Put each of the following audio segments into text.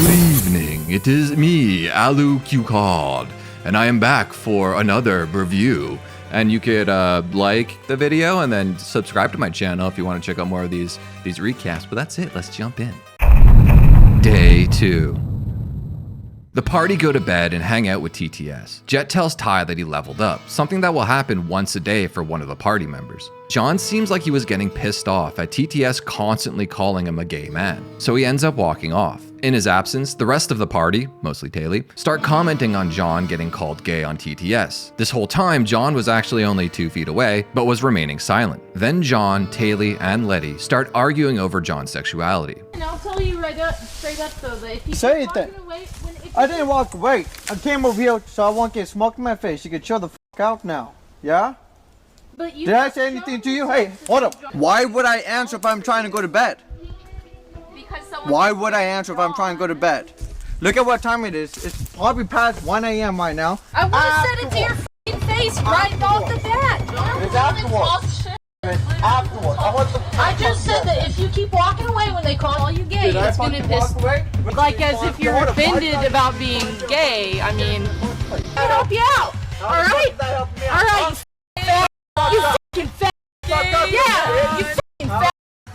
Good evening, it is me, Alu Qcard, and I am back for another review. And you could like the video and then subscribe to my channel if you want to check out more of these recaps. But that's it, let's jump in. Day 2. The party go to bed and hang out with TTS. Jet tells Ty that he leveled up, something that will happen once a day for one of the party members. John seems like he was getting pissed off at TTS constantly calling him a gay man, so he ends up walking off. In his absence, the rest of the party, mostly Taylor, start commenting on John getting called gay on TTS. This whole time, John was actually only 2 feet away, but was remaining silent. Then John, Taylor, and Letty start arguing over John's sexuality. And I'll tell you straight up though, that if you say keep anything. walking away, I didn't walk away. I came over here so I won't get smoke in my face. You can chill the fuck out now. Yeah? But you Did I say anything to you? Hey, hold up. Why would I answer if I'm trying to go to bed? Why would I answer if I'm trying to go to bed? Look at what time it is. It's probably past 1 a.m. right now. I would have said it to your f***ing face right off the bat. It's afterwards. Afterwards. I just said that if you keep walking away when they call you gay, it's gonna piss. Like as if you're offended about being gay. I mean, I'll help you out. All right, all right. You f***ing fat. Yeah, you f***ing fat.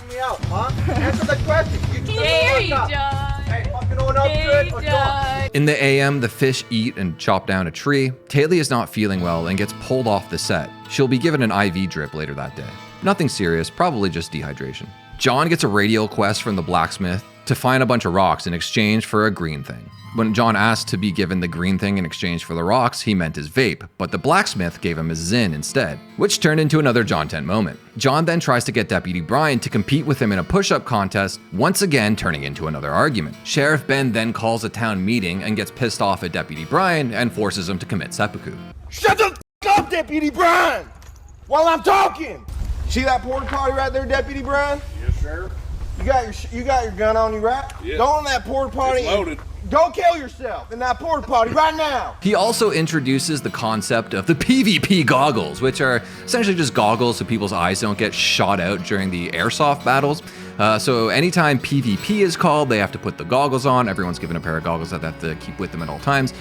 Me out, huh? Answer the question. You Can hear you, John. Hey, fucking on up good or don't. In the AM, the fish eat and chop down a tree. Taylor is not feeling well and gets pulled off the set. She'll be given an IV drip later that day. Nothing serious, probably just dehydration. John gets a radio quest from the blacksmith to find a bunch of rocks in exchange for a green thing. When John asked to be given the green thing in exchange for the rocks, he meant his vape, but the blacksmith gave him his Zin instead, which turned into another John 10 moment. John then tries to get Deputy Brian to compete with him in a push-up contest, once again turning into another argument. Sheriff Ben then calls a town meeting and gets pissed off at Deputy Brian and forces him to commit seppuku. Shut the f up, Deputy Brian! While I'm talking! See that porta potty right there, Deputy Brian? Yes, Sheriff. You got your gun on you, right? Yeah. Go on that porta potty. It's loaded. Go kill yourself in that porta potty right now. He also introduces the concept of the PvP goggles, which are essentially just goggles so people's eyes don't get shot out during the airsoft battles. So anytime PvP is called, they have to put the goggles on. Everyone's given a pair of goggles that they have to keep with them at all times.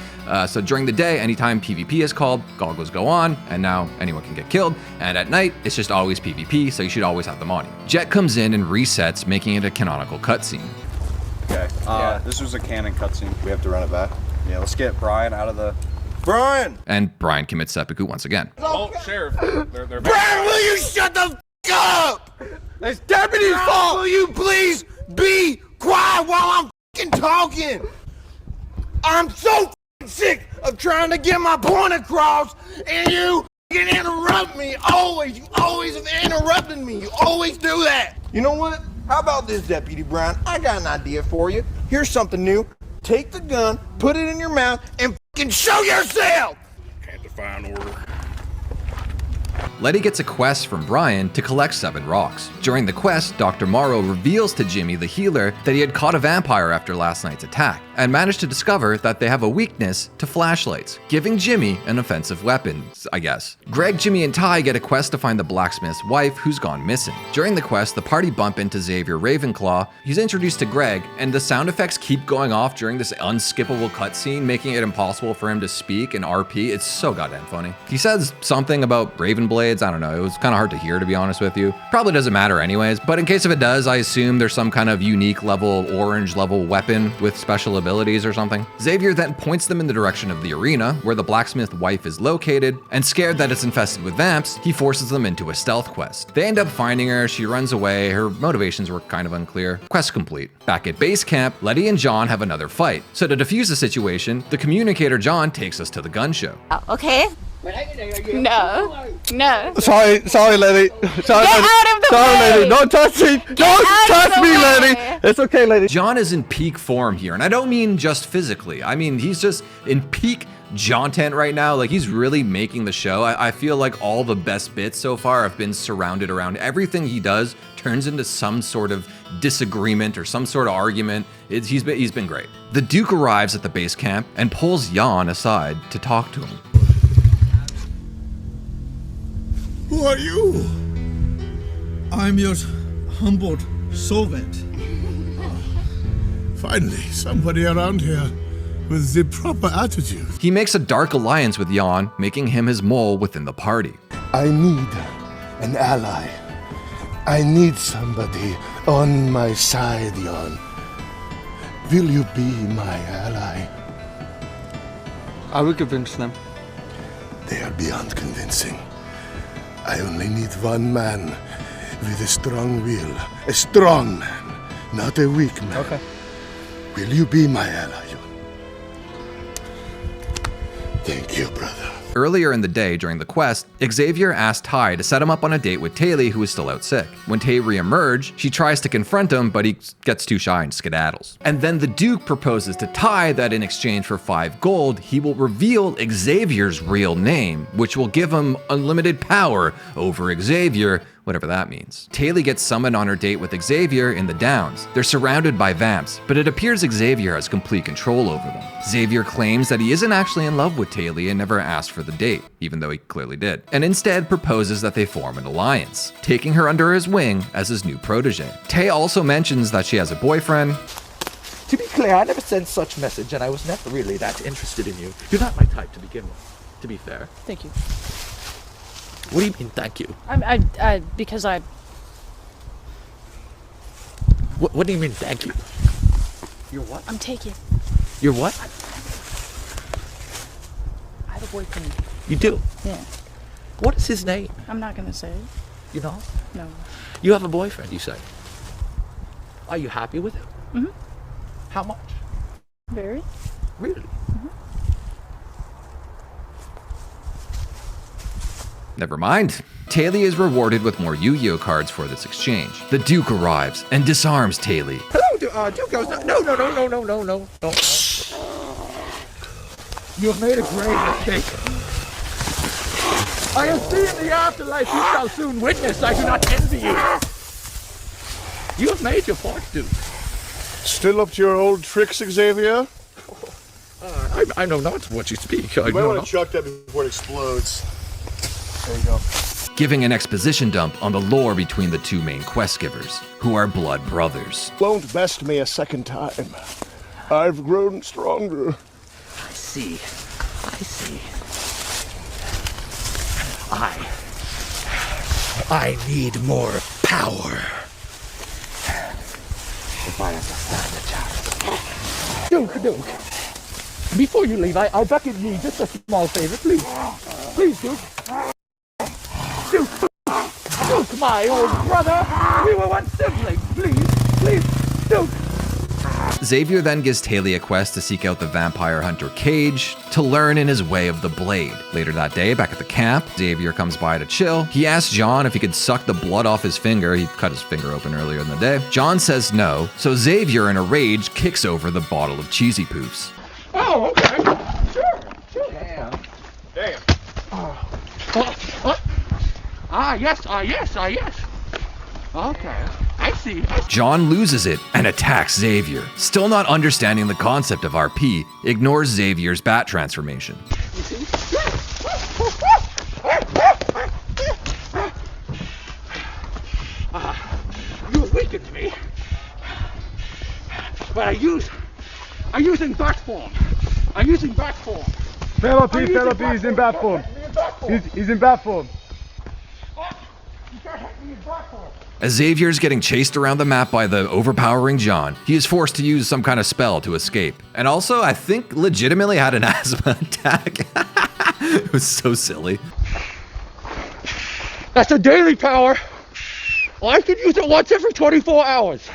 So during the day, anytime PvP is called, goggles go on, and now anyone can get killed. And at night, it's just always PvP, so you should always have them on you. Jet comes in and resets, making it a canonical cutscene. Okay. Yeah, this was a canon cutscene. We have to run it back. Yeah, let's get Brian out of the... Brian! And Brian commits seppuku once again. Oh, Sheriff. They're back. Brian, will you shut the f up? It's Deputy's fault. Will you please be quiet while I'm f***ing talking? I'm so f***ing sick of trying to get my point across, and you f***ing interrupt me always. You always have interrupted me. You always do that. You know what? How about this, Deputy Brown? I got an idea for you. Here's something new. Take the gun, put it in your mouth, and f***ing show yourself! Can't define order. Letty gets a quest from Brian to collect 7 rocks. During the quest, Dr. Morrow reveals to Jimmy the healer that he had caught a vampire after last night's attack, and managed to discover that they have a weakness to flashlights, giving Jimmy an offensive weapon, I guess. Greg, Jimmy, and Ty get a quest to find the blacksmith's wife who's gone missing. During the quest, the party bump into Xavier Ravenclaw. He's introduced to Greg, and the sound effects keep going off during this unskippable cutscene, making it impossible for him to speak and RP. It's so goddamn funny. He says something about Raven blades. I don't know, it was kind of hard to hear, to be honest with you. Probably doesn't matter anyways, but in case if it does, I assume there's some kind of unique level, orange level weapon with special abilities or something. Xavier then points them in the direction of the arena, where the blacksmith wife is located, and scared that it's infested with vamps, he forces them into a stealth quest. They end up finding her, she runs away, her motivations were kind of unclear. Quest complete. Back at base camp, Letty and John have another fight. So to defuse the situation, the communicator John takes us to the gun show. Oh, okay. No. No. Sorry, Lady. Sorry, Get Lady. out of the Sorry, way. Lady. Don't touch me. Don't out of touch the me, way. Lady. It's okay, Lady. John is in peak form here, and I don't mean just physically. I mean, he's just in peak Jontent right now. Like, he's really making the show. I feel like all the best bits so far have been surrounded around everything he does turns into some sort of disagreement or some sort of argument. He's been great. The Duke arrives at the base camp and pulls Jan aside to talk to him. Who are you? I'm your humbled servant. Finally, somebody around here with the proper attitude. He makes a dark alliance with Jan, making him his mole within the party. I need an ally. I need somebody on my side, Jan. Will you be my ally? I will convince them. They are beyond convincing. I only need one man with a strong will. A strong man, not a weak man. Okay. Will you be my ally, Jan? Thank you, brother. Earlier in the day during the quest, Xavier asked Ty to set him up on a date with Taylor, who is still out sick. When Tay re-emerges, she tries to confront him, but he gets too shy and skedaddles. And then the Duke proposes to Ty that in exchange for 5 gold, he will reveal Xavier's real name, which will give him unlimited power over Xavier, whatever that means. Taylor gets summoned on her date with Xavier in the Downs. They're surrounded by vamps, but it appears Xavier has complete control over them. Xavier claims that he isn't actually in love with Taylor and never asked for the date, even though he clearly did, and instead proposes that they form an alliance, taking her under his wing as his new protege. Tay also mentions that she has a boyfriend. To be clear, I never sent such message, and I was never really that interested in you. You're not my type to begin with, to be fair. Thank you. What do you mean, thank you? Because I. What do you mean, thank you? You're what? I'm taken. You're what? I have a boyfriend. You do? Yeah. What is his name? I'm not gonna say it. You know? No. You have a boyfriend, you say? Are you happy with him? Mm-hmm. How much? Very. Really? Never mind. Taylor is rewarded with more Yu-Gi-Oh cards for this exchange. The Duke arrives and disarms Taylor. Hello, Duke goes, no. You have made a great mistake. I have seen the afterlife you shall soon witness. I do not envy you. You have made your point, Duke. Still up to your old tricks, Xavier? I know not what you speak. You might want to chuck that before it explodes. There you go. Giving an exposition dump on the lore between the two main quest givers, who are blood brothers. Won't best me a second time. I've grown stronger. I see. I need more power. If I understand the challenge. Duke. Before you leave, I beg of you just a small favor, please. Please, Duke. Duke, my old brother. We were once siblings. Please, Duke. Xavier then gives Taylor a quest to seek out the vampire hunter Cage to learn in his way of the blade. Later that day, back at the camp, Xavier comes by to chill. He asks John if he could suck the blood off his finger. He cut his finger open earlier in the day. John says no, so Xavier in a rage kicks over the bottle of cheesy poofs. Oh, okay. Sure. Damn. Yes. Okay. I see. John loses it and attacks Xavier. Still not understanding the concept of RP, ignores Xavier's bat transformation. You see? You have weakened me. But I'm using bat form. Therapy, he's in bat form. He's in bat form. As Xavier's getting chased around the map by the overpowering John, he is forced to use some kind of spell to escape. And also, I think legitimately had an asthma attack. It was so silly. That's a daily power. I can use it once every 24 hours.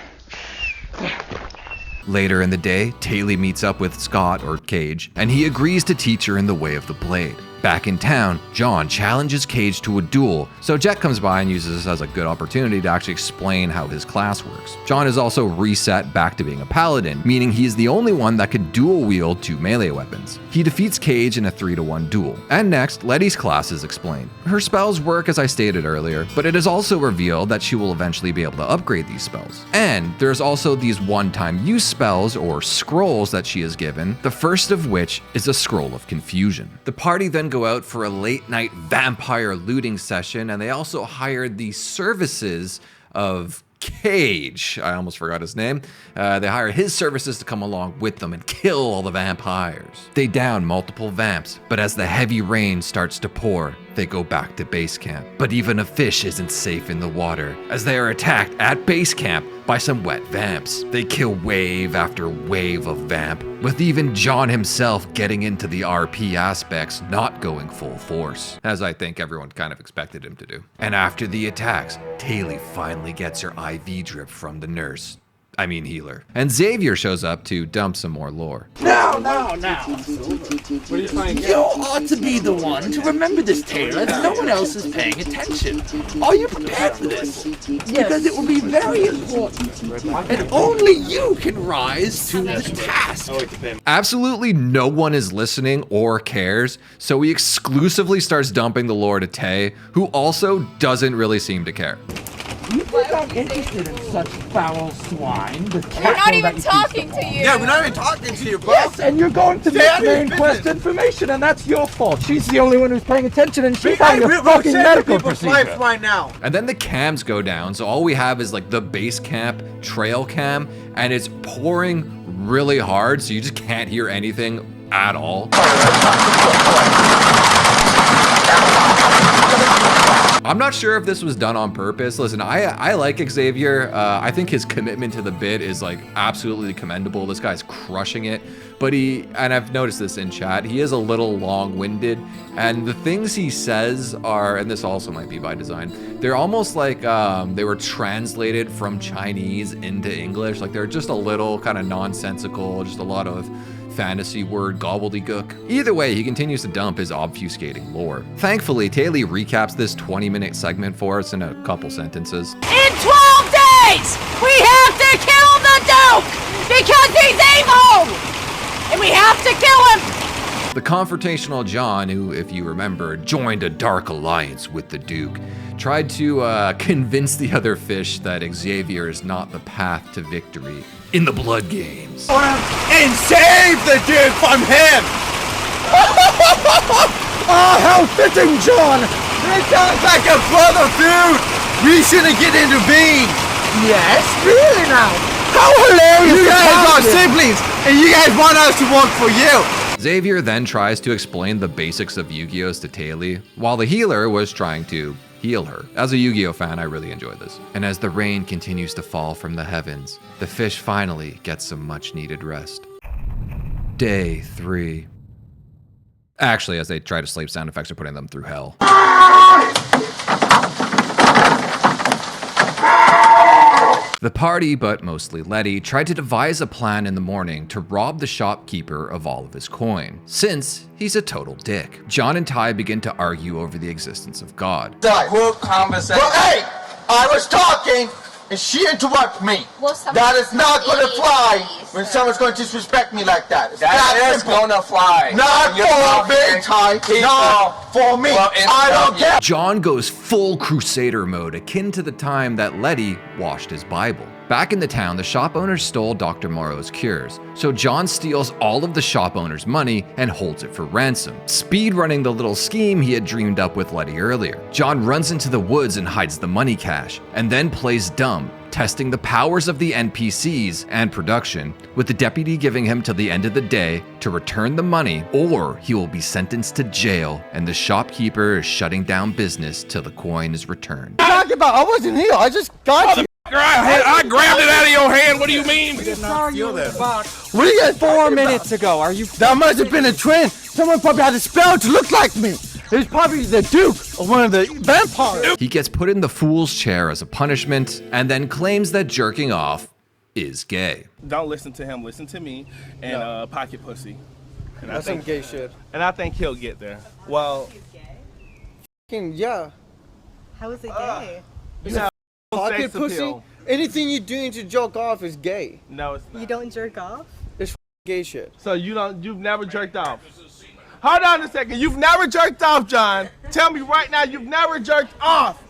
Later in the day, Taylor meets up with Scott, or Cage, and he agrees to teach her in the way of the blade. Back in town, John challenges Cage to a duel, so Jet comes by and uses this as a good opportunity to actually explain how his class works. John is also reset back to being a paladin, meaning he is the only one that could dual wield 2 melee weapons. He defeats Cage in a 3-to-1 duel. And next, Letty's class is explained. Her spells work as I stated earlier, but it is also revealed that she will eventually be able to upgrade these spells. And there's also these one-time use spells, or scrolls, that she is given, the first of which is a Scroll of Confusion. The party then go out for a late-night vampire looting session, and they also hired the services of Cage, I almost forgot his name. They hire his services to come along with them and kill all the vampires. They down multiple vamps, but as the heavy rain starts to pour, they go back to base camp. But even a fish isn't safe in the water, as they are attacked at base camp by some wet vamps. They kill wave after wave of vamp, with even John himself getting into the RP aspects, not going full force, as I think everyone kind of expected him to do. And after the attacks, Taylor finally gets her IV drip from the nurse. I mean healer. And Xavier shows up to dump some more lore. Now. You ought to be the one to remember this, Taylor. No one else is paying attention. Are you prepared for this? Because it will be very important. And only you can rise to the task. Absolutely no one is listening or cares, so he exclusively starts dumping the lore to Tay, who also doesn't really seem to care. You think I'm interested in such foul swine? We're not even talking to you. Yeah, we're not even talking to you, bro. Yes, and you're going to the main quest information, and that's your fault. She's the only one who's paying attention, and she's having a fucking medical procedure right now. And then the cams go down, so all we have is like the base camp trail cam, and it's pouring really hard, so you just can't hear anything at all. I'm not sure if this was done on purpose. Listen, I like Xavier. I think his commitment to the bit is like absolutely commendable. This guy's crushing it. But and I've noticed this in chat, he is a little long-winded, and the things he says are, and this also might be by design, they're almost like they were translated from Chinese into English. Like they're just a little kind of nonsensical, just a lot of fantasy word gobbledygook. Either way, he continues to dump his obfuscating lore. Thankfully, Taylor recaps this 20-minute segment for us in a couple sentences. In 12 days, we have to kill the Duke because he's evil, and we have to kill him. The confrontational John, who, if you remember, joined a dark alliance with the Duke, tried to convince the other fish that Xavier is not the path to victory in the Bloodgames. And save the Duke from him! Ah, how fitting, John! This sounds like a brother feud! We shouldn't get intervened! Yes, really now! How hilarious! You guys are siblings, and you guys want us to work for you! Xavier then tries to explain the basics of Yu-Gi-Oh's to Taylor, while the healer was trying to heal her. As a Yu-Gi-Oh fan, I really enjoy this. And as the rain continues to fall from the heavens, the fish finally gets some much needed rest. Day 3. Actually, as they try to sleep, sound effects are putting them through hell. The party, but mostly Letty, tried to devise a plan in the morning to rob the shopkeeper of all of his coin, since he's a total dick. John and Ty begin to argue over the existence of God. Quick conversation. Well, hey, I was talking, and she interrupted me. Well, that is not going to fly when someone's going to disrespect me like that. That is going to fly. Not for me, Ty. Not for me. Well, I don't care. John goes full crusader mode, akin to the time that Letty washed his Bible. Back in the town, the shop owners stole Dr. Morrow's cures, so John steals all of the shop owner's money and holds it for ransom, speedrunning the little scheme he had dreamed up with Letty earlier. John runs into the woods and hides the money cache, and then plays dumb, testing the powers of the NPCs and production, with the deputy giving him till the end of the day to return the money, or he will be sentenced to jail, and the shopkeeper is shutting down business till the coin is returned. What are you talking about? I wasn't here. I just got you. I grabbed it out of your hand. What do you mean? What do you guys? 4 minutes ago. That must have been a trend. Someone probably had a spell to look like me. It was probably the Duke or one of the vampires. He gets put in the fool's chair as a punishment, and then claims that jerking off is gay. Don't listen to him. Listen to me and pocket pussy. And That's some gay shit. And I think he'll get there. Well, yeah. How is it gay? Pocket pussy? Anything you're doing to joke off is gay. No, it's not. You don't jerk off? It's gay shit. So you've never jerked off? Hold on a second. You've never jerked off, John. Tell me right now you've never jerked off.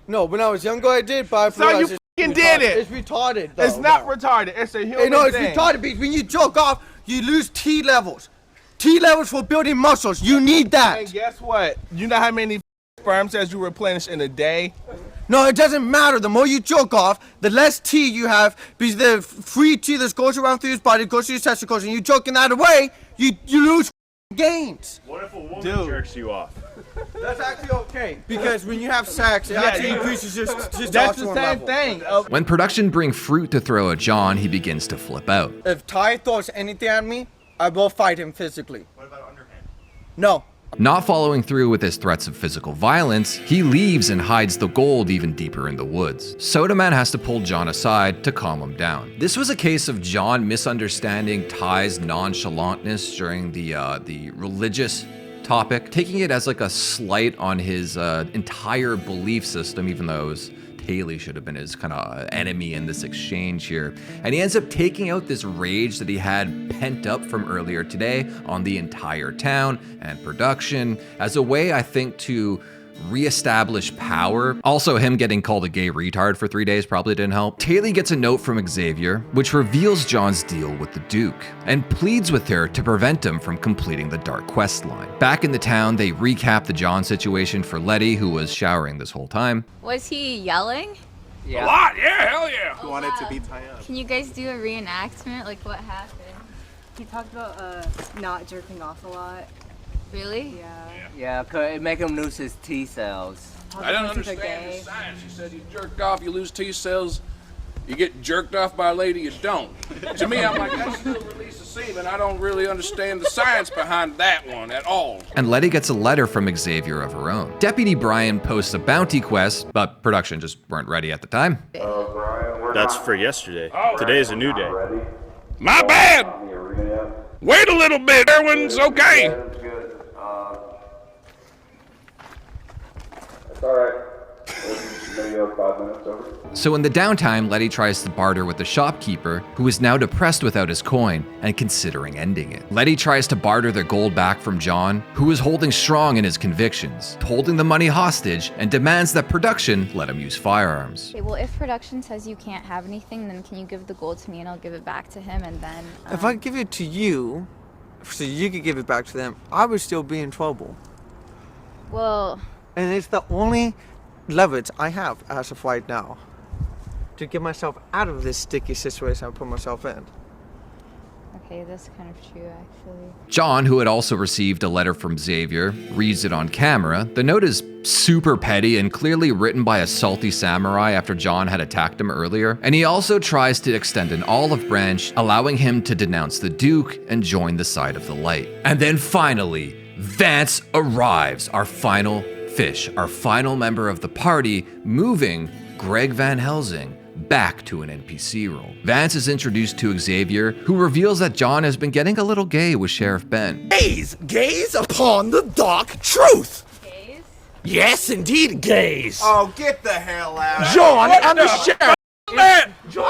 No, when I was younger I did, but I So you fucking did it. It's retarded though. It's not retarded. It's a human No, it's thing. retarded because when you joke off, you lose T levels. T levels for building muscles. You need that. And guess what? You know how many sperm cells you replenish in a day? No, it doesn't matter. The more you jerk off, the less tea you have, because the free tea that goes around through his body goes to your testicles, and you jerking that away, you lose gains. What if a woman jerks you off? That's actually okay, because when you have sex, it actually increases your testosterone That's the same level. thing. When production bring fruit to throw at John, he begins to flip out. If Ty throws anything at me, I will fight him physically. What about underhand? No. Not following through with his threats of physical violence, he leaves and hides the gold even deeper in the woods. Soda Man has to pull John aside to calm him down. This was a case of John misunderstanding Ty's nonchalantness during the religious topic, taking it as like a slight on his entire belief system, even though it was Haley should have been his kind of enemy in this exchange here. And he ends up taking out this rage that he had pent up from earlier today on the entire town and production as a way, I think, to reestablish power. Also, him getting called a gay retard for 3 days probably didn't help. Haley gets a note from Xavier, which reveals John's deal with the Duke, and pleads with her to prevent him from completing the Dark Quest line. Back in the town, they recap the John situation for Letty, who was showering this whole time. Was he yelling? Yeah. A lot, yeah, hell yeah. He wanted to be tied up. Can you guys do a reenactment? Like, what happened? He talked about not jerking off a lot. Really? Yeah. Yeah, cause it make him lose his T cells. I don't understand the science. He said you jerked off, you lose T cells. You get jerked off by a lady, you don't. To me, I'm like, that's still release of semen. I don't really understand the science behind that one at all. And Letty gets a letter from Xavier of her own. Deputy Brian posts a bounty quest, but production just weren't ready at the time. That's for yesterday. Today is a new day. My bad! Wait a little bit, Erwin's okay. So in the downtime, Letty tries to barter with the shopkeeper, who is now depressed without his coin and considering ending it. Letty tries to barter their gold back from John, who is holding strong in his convictions, holding the money hostage, and demands that production let him use firearms. Okay, well, if production says you can't have anything, then can you give the gold to me and I'll give it back to him, and then... If I give it to you, so you could give it back to them, I would still be in trouble. Well... And it's the only leverage I have as of right now to get myself out of this sticky situation I put myself in. Okay, that's kind of true, actually. John, who had also received a letter from Xavier, reads it on camera. The note is super petty and clearly written by a salty samurai after John had attacked him earlier. And he also tries to extend an olive branch, allowing him to denounce the Duke and join the side of the light. And then finally, Vance arrives, our final fish, our final member of the party, moving Greg Van Helsing back to an NPC role. Vance is introduced to Xavier, who reveals that John has been getting a little gay with Sheriff Ben. Gaze upon the dark truth. Gaze? Yes, indeed, gaze. Oh, get the hell out. John and the sheriff. Man! No.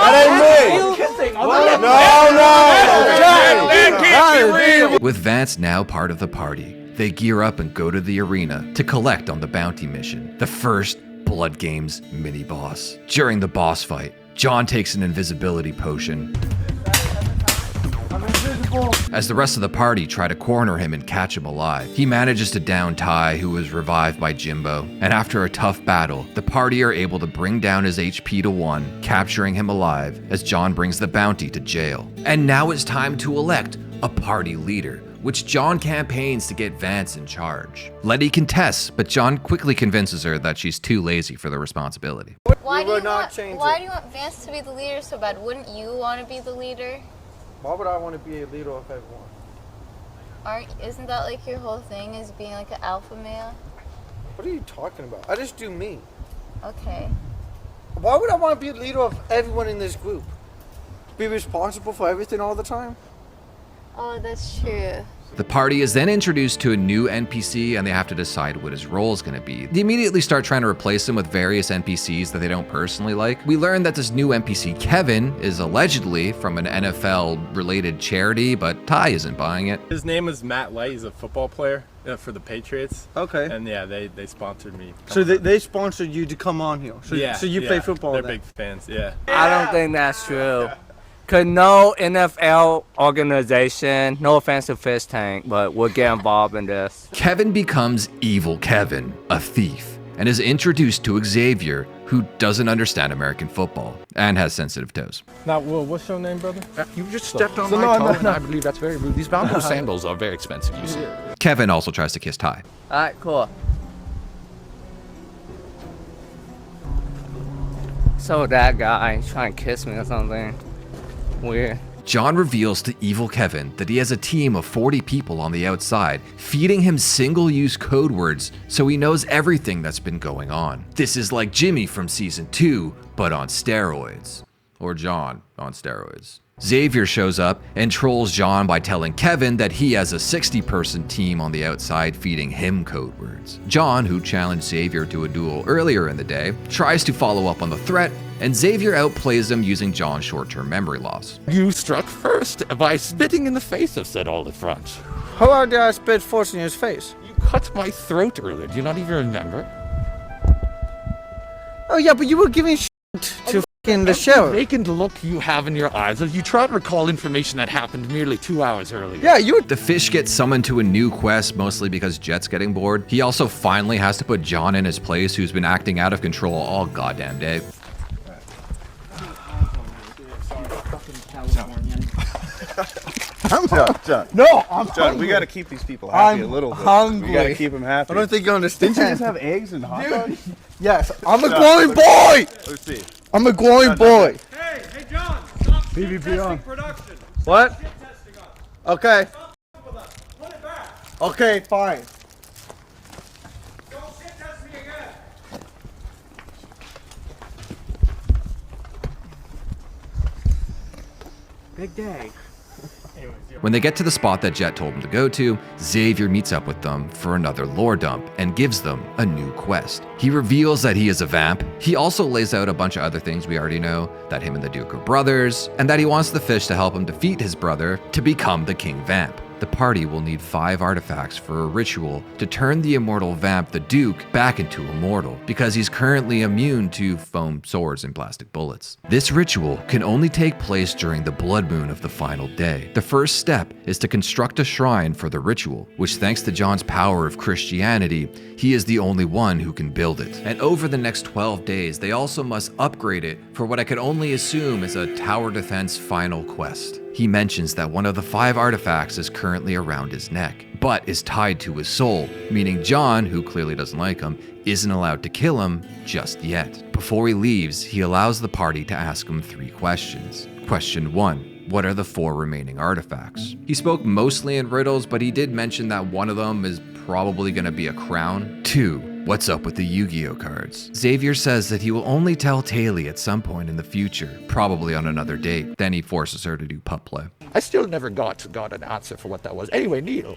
With Vance now part of the party, they gear up and go to the arena to collect on the bounty mission, the first Bloodgames mini-boss. During the boss fight, John takes an invisibility potion as the rest of the party try to corner him and catch him alive. He manages to down Ty, who is revived by Jimbo, and after a tough battle, the party are able to bring down his HP to 1, capturing him alive as John brings the bounty to jail. And now it's time to elect a party leader, which John campaigns to get Vance in charge. Letty contests, but John quickly convinces her that she's too lazy for the responsibility. Why do you want Vance to be the leader so bad? Wouldn't you want to be the leader? Why would I want to be a leader of everyone? Isn't that like your whole thing, is being like an alpha male? What are you talking about? I just do me. Okay. Why would I want to be a leader of everyone in this group? Be responsible for everything all the time? Oh, that's true. The party is then introduced to a new NPC and they have to decide what his role is going to be. They immediately start trying to replace him with various NPCs that they don't personally like. We learn that this new NPC, Kevin, is allegedly from an NFL-related charity, but Ty isn't buying it. His name is Matt Light. He's a football player for the Patriots. Okay. And yeah, they sponsored me. So they sponsored you to come on here? So, yeah. So you play football They're then? big fans, yeah. I don't think that's true. Cause no NFL organization, no offense to Fishtank, but will get involved in this. Kevin becomes Evil Kevin, a thief, and is introduced to Xavier, who doesn't understand American football and has sensitive toes. Now, Will, what's your name, brother? You just stepped on my toe, and I believe that's very rude. These bamboo sandals are very expensive, you see. Kevin also tries to kiss Ty. Alright, cool. So that guy trying to kiss me or something. Weird. John reveals to evil Kevin that he has a team of 40 people on the outside, feeding him single-use code words so he knows everything that's been going on. This is like Jimmy from season 2, but on steroids. Or John on steroids. Xavier shows up and trolls John by telling Kevin that he has a 60-person team on the outside feeding him code words. John, who challenged Xavier to a duel earlier in the day, tries to follow up on the threat, and Xavier outplays him using John's short-term memory loss. You struck first by spitting in the face of said Oliphant. How hard did I spit force in his face? You cut my throat earlier. Do you not even remember? Oh yeah, but you were giving shit to in the show. Vacant look you have in your eyes as you try to recall information that happened nearly 2 hours earlier. Yeah, The fish gets summoned to a new quest, mostly because Jet's getting bored. He also finally has to put John in his place, who's been acting out of control all goddamn day. John. No, I'm John, hungry. we gotta keep these people happy a little bit. Hungry. We gotta keep them happy. I don't think you understand. Didn't you just have eggs and hot dogs? Yes, I'm a glowing boy! Let's see. I'm a glowing boy. Hey, John, stop PvP on. production. What? Shit testing us. Okay. Stop with us. Put it back. Okay, fine. Don't shit test me again. Big day. When they get to the spot that Jet told him to go to, Xavier meets up with them for another lore dump and gives them a new quest. He reveals that he is a vamp. He also lays out a bunch of other things we already know, that him and the Duke are brothers, and that he wants the fish to help him defeat his brother to become the King Vamp. The party will need 5 artifacts for a ritual to turn the immortal vamp, the Duke, back into immortal, because he's currently immune to foam swords and plastic bullets. This ritual can only take place during the blood moon of the final day. The first step is to construct a shrine for the ritual, which thanks to John's power of Christianity, he is the only one who can build it. And over the next 12 days, they also must upgrade it for what I could only assume is a tower defense final quest. He mentions that one of the 5 artifacts is currently around his neck, but is tied to his soul, meaning John, who clearly doesn't like him, isn't allowed to kill him just yet. Before he leaves, he allows the party to ask him 3 questions. Question 1. What are the 4 remaining artifacts? He spoke mostly in riddles, but he did mention that one of them is probably going to be a crown. 2. What's up with the Yu-Gi-Oh cards? Xavier says that he will only tell Taylor at some point in the future, probably on another date. Then he forces her to do pup play. I still never got an answer for what that was. Anyway, Neil.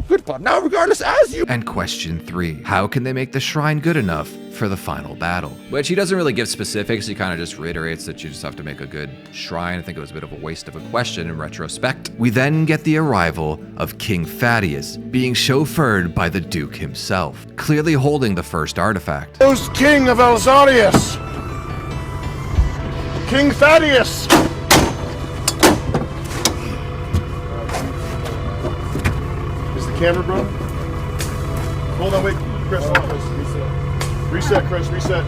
Good pup. Now, regardless, as you... And question 3. How can they make the shrine good enough for the final battle? Which he doesn't really give specifics. He kind of just reiterates that you just have to make a good shrine. I think it was a bit of a waste of a question in retrospect. We then get the arrival of King Thaddeus, being chauffeured by the Duke himself, clearly holding the first artifact. Who's King of Elzarius? King Thaddeus! Camera, bro. Hold on, wait. Chris, hold on. Reset, Chris, reset.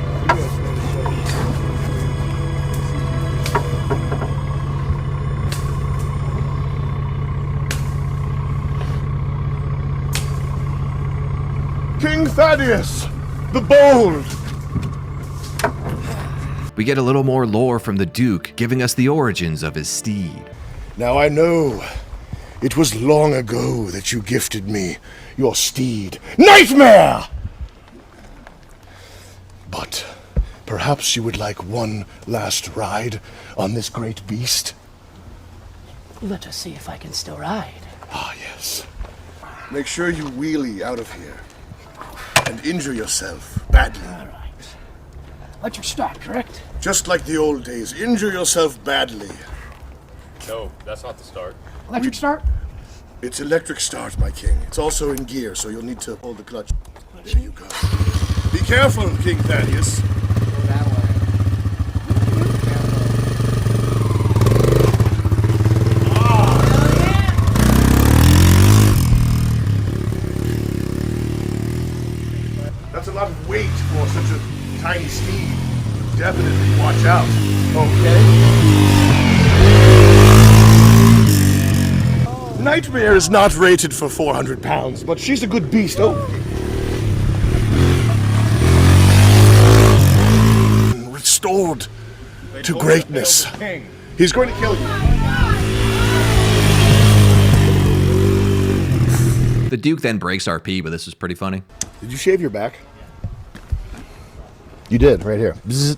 King Thaddeus, the bold. We get a little more lore from the Duke, giving us the origins of his steed. Now I know. It was long ago that you gifted me your steed, Nightmare! But perhaps you would like one last ride on this great beast? Let us see if I can still ride. Ah, yes. Make sure you wheelie out of here and injure yourself badly. All right. Electric start, correct? Just like the old days, injure yourself badly. No, that's not the start. Electric start? It's electric start, my king. It's also in gear, so you'll need to hold the clutch. There you go. Be careful, King Thaddeus. That's a lot of weight. Nightmare is not rated for 400 pounds, but she's a good beast. Oh. Restored to greatness. He's going to kill you. The Duke then breaks RP, but this was pretty funny. Did you shave your back? You did, right here. Bzzz.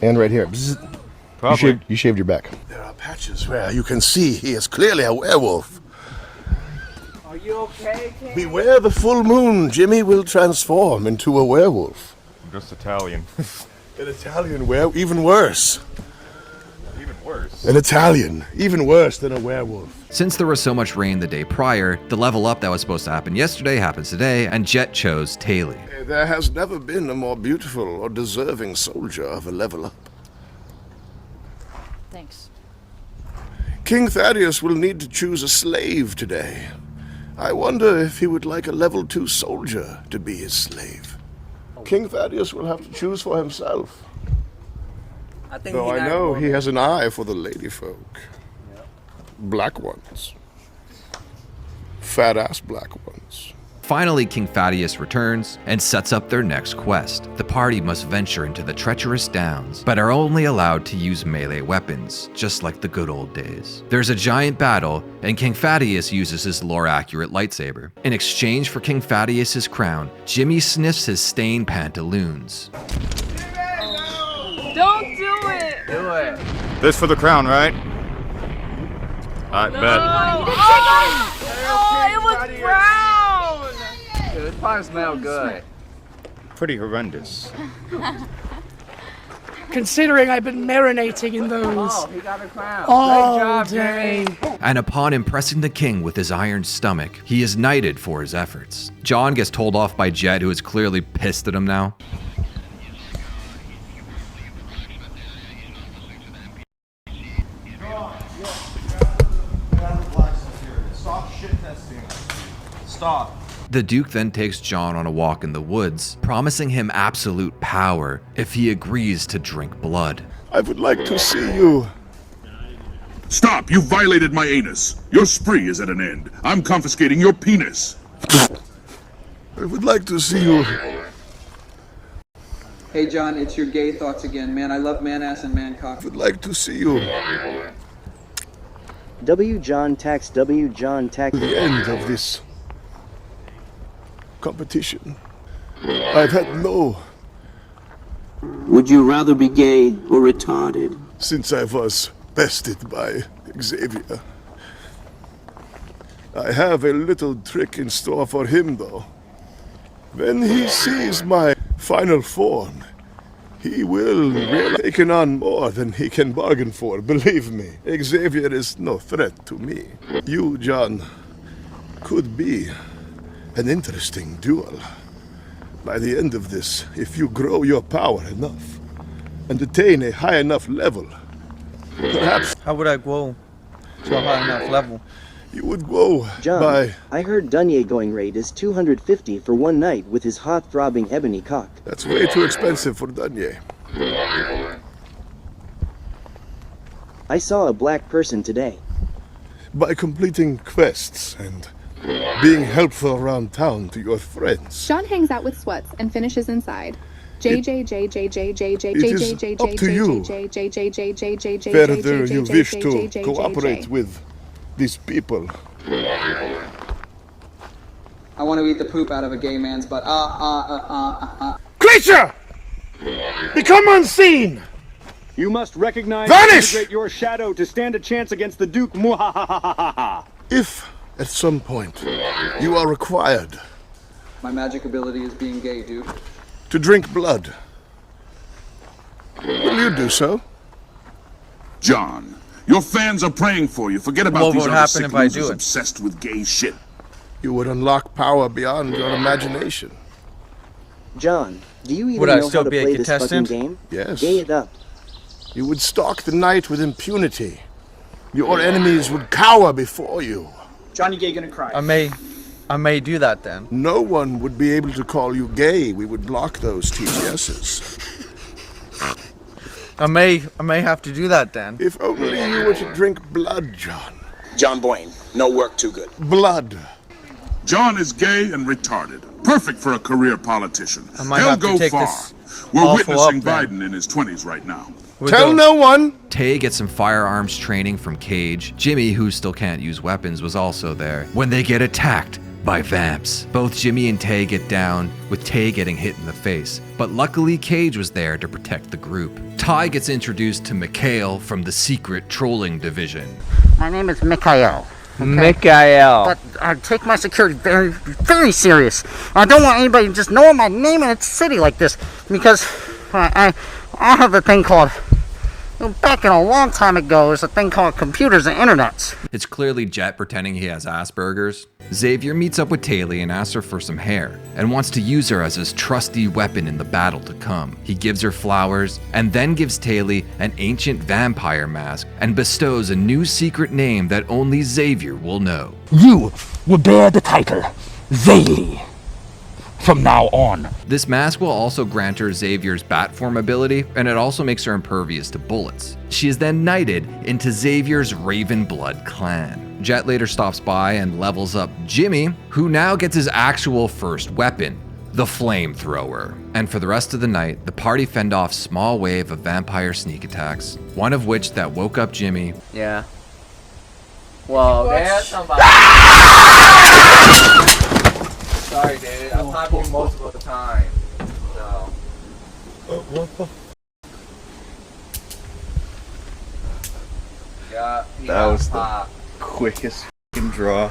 And right here. Bzzz. Probably. You shaved your back. There are patches where you can see he is clearly a werewolf. Are you okay, King? Beware the full moon. Jimmy will transform into a werewolf. I'm just Italian. An Italian werewolf? Even worse. Even worse. An Italian. Even worse than a werewolf. Since there was so much rain the day prior, the level up that was supposed to happen yesterday happens today, and Jet chose Taylor. There has never been a more beautiful or deserving soldier of a level up. Thanks. King Thaddeus will need to choose a slave today. I wonder if he would like a level 2 soldier to be his slave. King Thaddeus will have to choose for himself. Though I know he has an eye for the lady folk. Black ones. Fat-ass black ones. Finally, King Thaddeus returns and sets up their next quest. The party must venture into the treacherous downs, but are only allowed to use melee weapons, just like the good old days. There's a giant battle, and King Thaddeus uses his lore-accurate lightsaber. In exchange for King Thaddeus' crown, Jimmy sniffs his stained pantaloons. Don't do it! Do it. This for the crown, right? I bet. Oh, it was brown! Dude, this probably smells good. Pretty horrendous. Considering I've been marinating in those Oh, he got a crown. all Great job, day. Jimmy. And upon impressing the king with his iron stomach, he is knighted for his efforts. John gets told off by Jet, who is clearly pissed at him now. Stop. The Duke then takes John on a walk in the woods, promising him absolute power if he agrees to drink blood. I would like to see you. Stop! You violated my anus. Your spree is at an end. I'm confiscating your penis. I would like to see you. Hey John, it's your gay thoughts again, man. I love man ass and man cock. I would like to see you. W. John Tax. W. John Tax. The end of this competition. I've had no. Would you rather be gay or retarded? Since I was bested by Xavier. I have a little trick in store for him, though. When he sees my final form, he will really take on more than he can bargain for, believe me. Xavier is no threat to me. You, John, could be an interesting duel. By the end of this, if you grow your power enough and attain a high enough level, perhaps... How would I grow to a high enough level? You would grow John, by... I heard Dunye going rate is 250 for one night with his hot throbbing ebony cock. That's way too expensive for Dunye. I saw a black person today. By completing quests and being helpful around town to your friends. John hangs out with sweats and finishes inside. Whether you wish to cooperate with these people. I want to eat the poop out of a gay man's butt. Creature! Become unseen! You must recognize Vanish! and integrate your shadow to stand a chance against the Duke. If, at some point, you are required My magic ability is being gay, Duke. to drink blood, will you do so? John, your fans are praying for you. Forget about What these would other happen sick if I losers do it? obsessed with gay shit. You would unlock power beyond your imagination. John, do you even Would I know still how to be a play this fucking contestant? game? Yes. Gay it up. You would stalk the night with impunity. Your enemies would cower before you. Johnny Gay gonna cry. I may do that then. No one would be able to call you gay. We would block those TGSs. I may have to do that then. If only you were to drink blood, John. John Boyne, no work too good. Blood. John is gay and retarded. Perfect for a career politician. I might He'll have to go take far. this We're awful witnessing up, Biden in his 20s right now. Tell no one! Tay gets some firearms training from Cage. Jimmy, who still can't use weapons, was also there when they get attacked by vamps. Both Jimmy and Tay get down, with Tay getting hit in the face. But luckily, Cage was there to protect the group. Ty gets introduced to Mikhail from the secret trolling division. My name is Mikhail. Mikhail. But I take my security very, very serious. I don't want anybody to just know my name in a city like this, because I have a thing called, back in a long time ago, there's a thing called computers and internets. It's clearly Jet pretending he has Asperger's. Xavier meets up with Taylor and asks her for some hair, and wants to use her as his trusty weapon in the battle to come. He gives her flowers, and then gives Taylor an ancient vampire mask, and bestows a new secret name that only Xavier will know. You will bear the title Zaylee from now on. This mask will also grant her Xavier's bat form ability, and it also makes her impervious to bullets. She is then knighted into Xavier's Raven Blood clan. Jet later stops by and levels up Jimmy, who now gets his actual first weapon, the flamethrower. And for the rest of the night, the party fend off small wave of vampire sneak attacks, one of which that woke up Jimmy. Yeah. Whoa, there's somebody. Sorry, dude. I'm talking most of the time. So. What the? Yeah, That was the quickest f***ing draw.